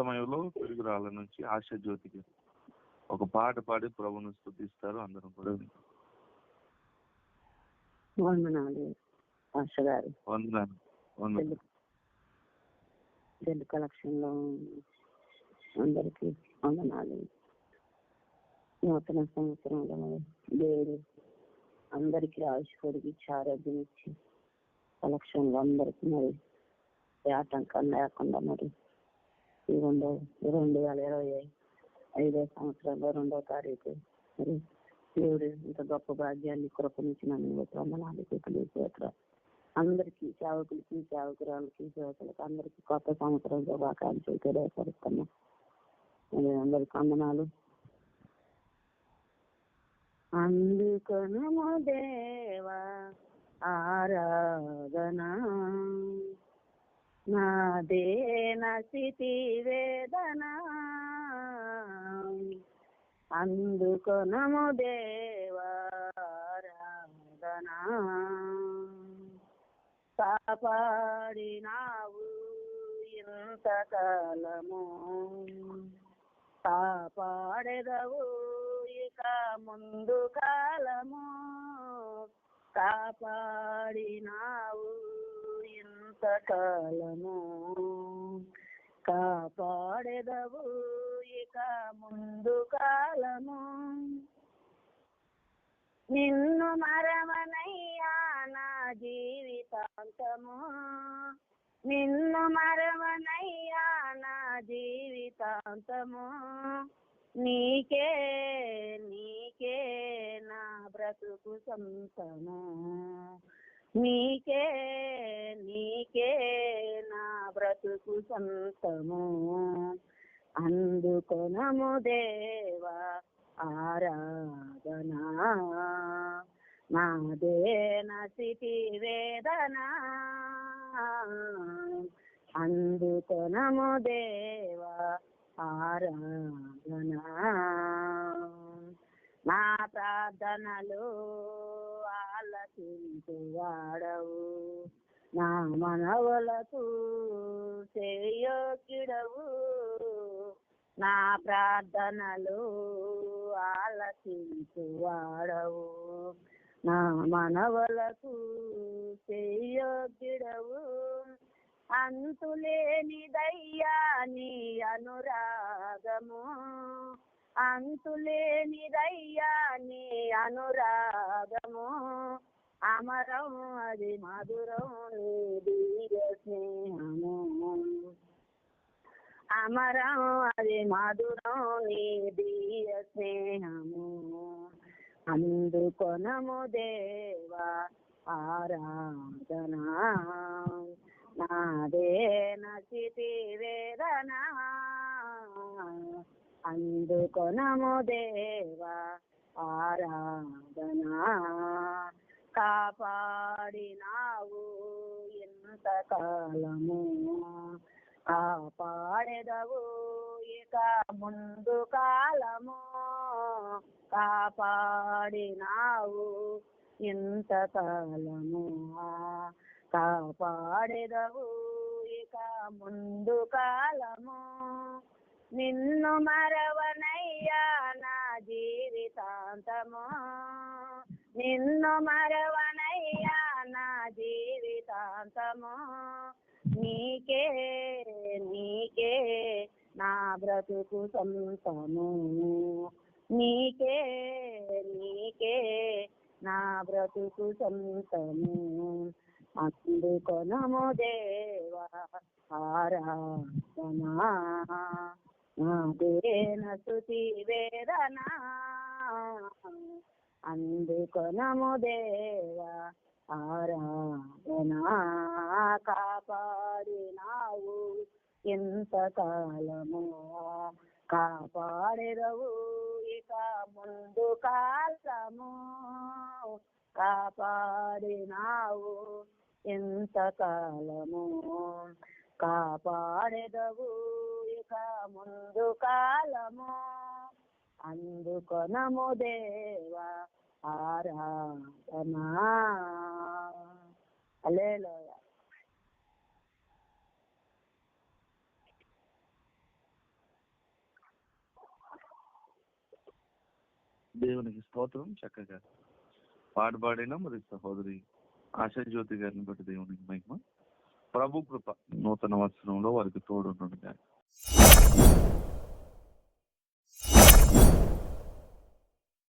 సమయంలో పిడుగురాళ్ళ నుంచి ఆశాజ్యోతికి ఒక పాట పాడి ప్రభువును స్తుతిస్తారు. అందరం కూడా వందనాలు ఆశ గారు. వందనాలు. జెండు కలెక్షన్ లో అందరికి వందనాలు. నూతన సంవత్సరంలో దేవుడు అందరికి ఆయుష్ పొడిగించి ఆరోగ్యం ఇచ్చి కలెక్షన్ లో అందరికి మరి ఆటంకం లేకుండా మరి ఈ 2025 సంవత్సరంలో 2వ తారీఖు మరి దేవుడు ఇంత గొప్ప భాగ్యాన్ని కృపనిచ్చినందుకు వందనాలు. అందరికీ సేవకులకి సేవకురాలకి సేవకులకి అందరికి కొత్త సంవత్సరం శుభాకాంక్షలు తెలియపరుస్తున్నాం. అందరికి వందనాలు. అందుకొనుము దేవా ఆరాధనా నాదేన స్థితి వేదన అందుకొనుము దేవా ఆరాధనా కాపాడినావు ఇంతకాలము కాపాడెదవు ఇక ముందు కాలము కాపాడినావు ఇంతకాలము కాపాడెదవు ఇక ముందు కాలము నిన్ను మరవనయ్యా నా జీవితాంతము నిన్ను మరవనయ్యా నా జీవితాంతము నీకే నీకే నా బ్రతుకు సొంతము నీకే నీకే నా బ్రతుకు సొంతము అందుకొనుము దేవా ఆరాధనా నాదేన స్థితి వేదన అందుకొనుము దేవా ఆరాధనా నా ప్రార్థనలు ఆలకించు వాడవు నా మనవులకు చేయొక్కిడవు నా ప్రార్థనలు ఆలకించు వాడవు నా మనవులకు చేయొక్కిడవు అంతులేనిదయ్యా నీ అనురాగము అంతులేనిదయ్యా నీ అనురాగము అమరం అది మధురం నీ దివ్య స్నేహము అమరం అది మధురం నీ దివ్య స్నేహము అందుకొనుము దేవా ఆరాధనా నాదేన స్థితి వేదన అందుకొనుము దేవా ఆరాధనా కాపాడినావు ఇంతకాలము కాపాడెదవు ఇక ముందు కాలము కాపాడినావు ఇంతకాలము కాపాడెదవు ఇక ముందు కాలము నిన్ను మరవనయ్యా నా జీవితాంతము నిన్ను మరవనయ్యా నా జీవితాంతము నీకే నీకే నా బ్రతుకు సొంతము నీకే నీకే నా బ్రతుకు సొంతము అందుకొనుము దేవా ఆరాధనా నాదేన స్తుతి వేదన అందుకొనుము దేవా ఆరాధనా కాపాడినావు ఇంతకాలము కాపాడెదవు ఇక ముందు కాలము కాపాడినావు ఇంతకాలము కాపాడెదవు ఇక ముందు కాలము అందుకొనుము దేవా ఆరాధనా. హల్లెలూయా. దేవునికి స్తోత్రం. చక్కగా పాడిన మరి సహోదరి ఆశాజ్యోతి గారిని బట్టి దేవునికి మహిమ. ప్రభు కృప నూతన వత్సరంలో వారికి తోడుండును గాక.